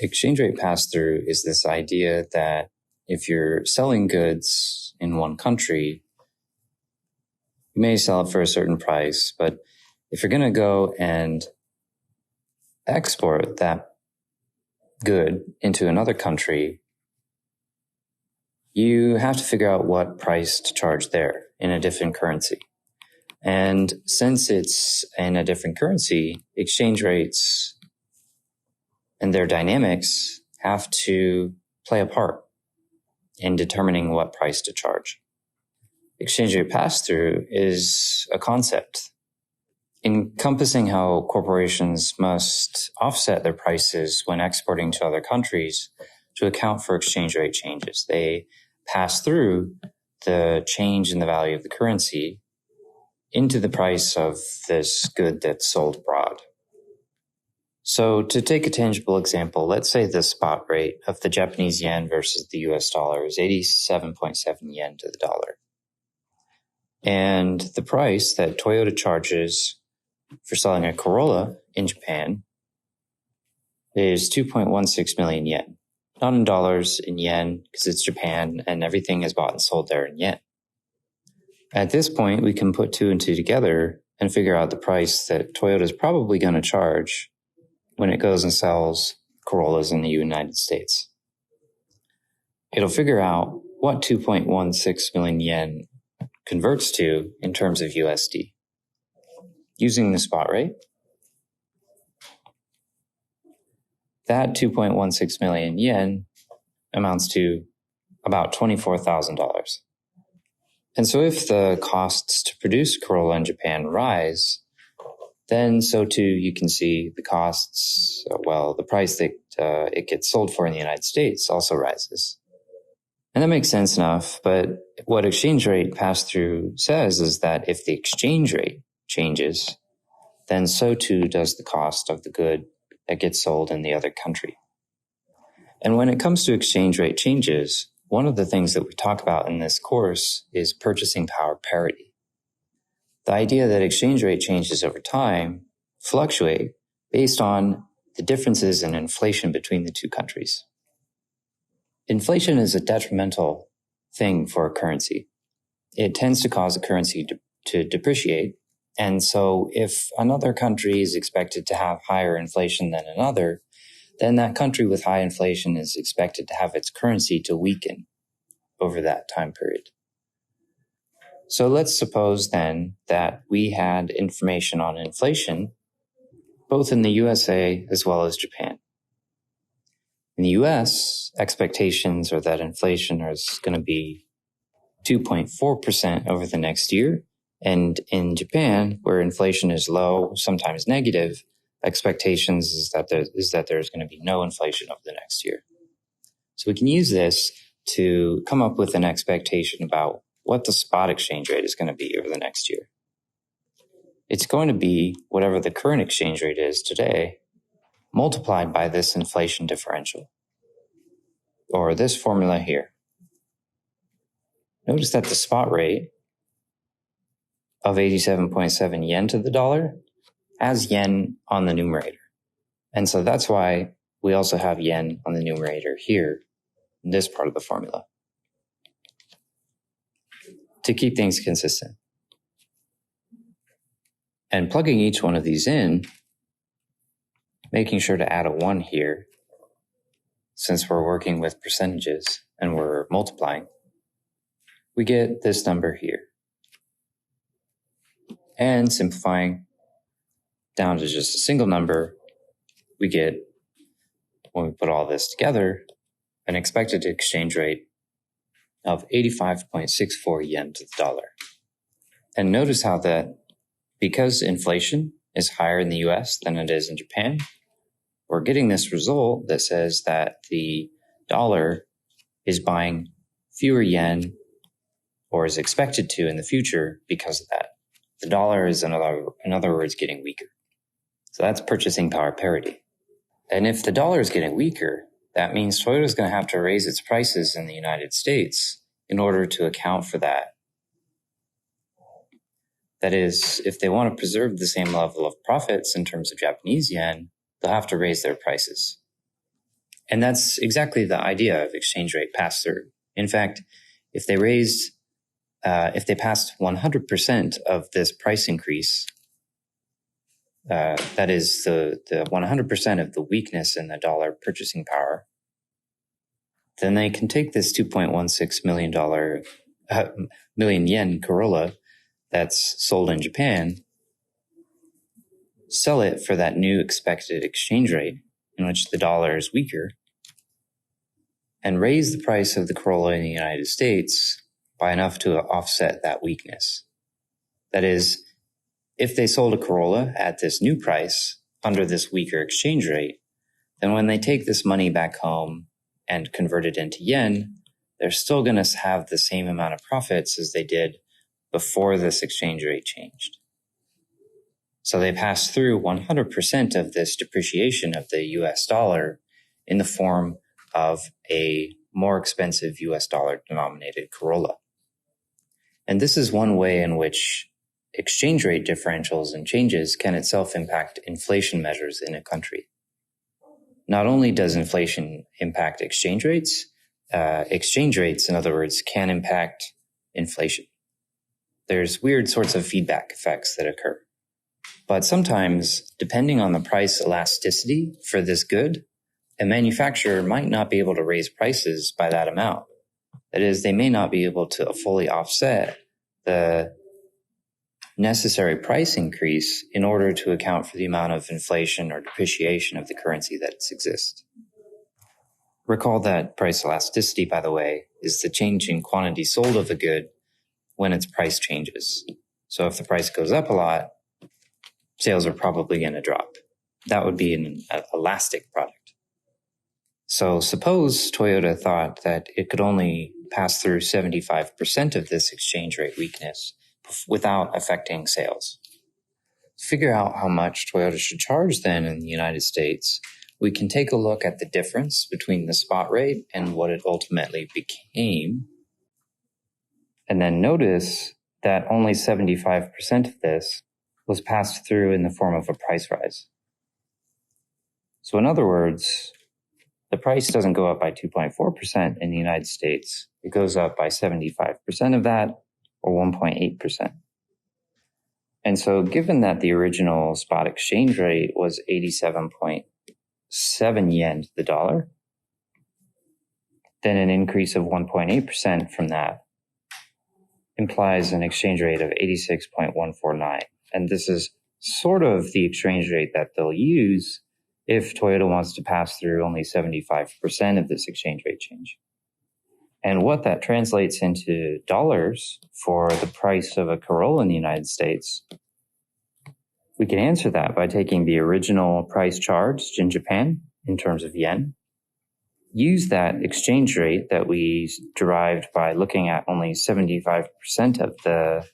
exchange rate pass-through is this idea that if you're selling goods in one country, you may sell it for a certain price, but if you're going to go and export that good into another country, you have to figure out what price to charge there in a different currency. And since it's in a different currency, exchange rates and their dynamics have to play a part in determining what price to charge. Exchange rate pass-through is a concept encompassing how corporations must offset their prices when exporting to other countries to account for exchange rate changes. They pass through the change in the value of the currency into the price of this good that's sold abroad. So to take a tangible example, let's say the spot rate of the Japanese yen versus the US dollar is 87.7 yen to the dollar. And the price that Toyota charges for selling a Corolla in Japan is 2.16 million yen. Not in dollars, in yen, because it's Japan and everything is bought and sold there in yen. At this point, we can put two and two together and figure out the price that Toyota is probably going to charge when it goes and sells Corollas in the United States. It'll figure out what 2.16 million yen converts to in terms of USD. Using the spot rate, that 2.16 million yen amounts to about $24,000. And so if the costs to produce Corolla in Japan rise, then so too you can see the costs, the price that it gets sold for in the United States also rises. And that makes sense enough, but what exchange rate pass-through says is that if the exchange rate changes, then so too does the cost of the good that gets sold in the other country. And when it comes to exchange rate changes, one of the things that we talk about in this course is purchasing power parity. The idea that exchange rate changes over time fluctuate based on the differences in inflation between the two countries. Inflation is a detrimental thing for a currency. It tends to cause a currency to depreciate. And so if another country is expected to have higher inflation than another, then that country with high inflation is expected to have its currency to weaken over that time period. So let's suppose then that we had information on inflation both in the USA as well as Japan. In the US, expectations are that inflation is going to be 2.4% over the next year. And in Japan, where inflation is low, sometimes negative, expectations is that there's going to be no inflation over the next year. So we can use this to come up with an expectation about what the spot exchange rate is going to be over the next year. It's going to be whatever the current exchange rate is today, multiplied by this inflation differential, or this formula here. Notice that the spot rate of 87.7 yen to the dollar has yen on the numerator. And so that's why we also have yen on the numerator here in this part of the formula to keep things consistent. And plugging each one of these in, making sure to add a 1 here, since we're working with percentages and we're multiplying, we get this number here. And simplifying down to just a single number, we get, when we put all this together, an expected exchange rate of 85.64 yen to the dollar. And notice how that, because inflation is higher in the US than it is in Japan, we're getting this result that says that the dollar is buying fewer yen, or is expected to in the future because of that. The dollar is, in other words, getting weaker. So that's purchasing power parity. And if the dollar is getting weaker, that means Toyota is going to have to raise its prices in the United States in order to account for that. That is, if they want to preserve the same level of profits in terms of Japanese yen, they'll have to raise their prices. And that's exactly the idea of exchange rate pass-through. In fact, if they passed 100% of this price increase, that is the 100% of the weakness in the dollar purchasing power, then they can take this $2.16 million yen Corolla that's sold in Japan, sell it for that new expected exchange rate in which the dollar is weaker, and raise the price of the Corolla in the United States by enough to offset that weakness. That is, if they sold a Corolla at this new price under this weaker exchange rate, then when they take this money back home and convert it into yen, they're still going to have the same amount of profits as they did before this exchange rate changed. So they pass through 100% of this depreciation of the US dollar in the form of a more expensive US dollar denominated Corolla. And this is one way in which exchange rate differentials and changes can itself impact inflation measures in a country. Not only does inflation impact exchange rates, in other words, can impact inflation. There's weird sorts of feedback effects that occur. But sometimes, depending on the price elasticity for this good, a manufacturer might not be able to raise prices by that amount. That is, they may not be able to fully offset the necessary price increase in order to account for the amount of inflation or depreciation of the currency that exists. Recall that price elasticity, by the way, is the change in quantity sold of a good when its price changes. So if the price goes up a lot, sales are probably going to drop. That would be an elastic product. So suppose Toyota thought that it could only pass through 75% of this exchange rate weakness without affecting sales. To figure out how much Toyota should charge then in the United States, we can take a look at the difference between the spot rate and what it ultimately became. And then notice that only 75% of this was passed through in the form of a price rise. So in other words, the price doesn't go up by 2.4% in the United States. It goes up by 75% of that, or 1.8%. And so given that the original spot exchange rate was 87.7 yen to the dollar, then an increase of 1.8% from that implies an exchange rate of 86.149. And this is sort of the exchange rate that they'll use if Toyota wants to pass through only 75% of this exchange rate change. And what that translates into dollars for the price of a Corolla in the United States, we can answer that by taking the original price charged in Japan in terms of yen, use that exchange rate that we derived by looking at only 75% of the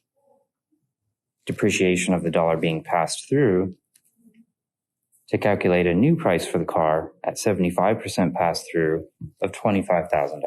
depreciation of the dollar being passed through to calculate a new price for the car at 75% pass through of $25,000.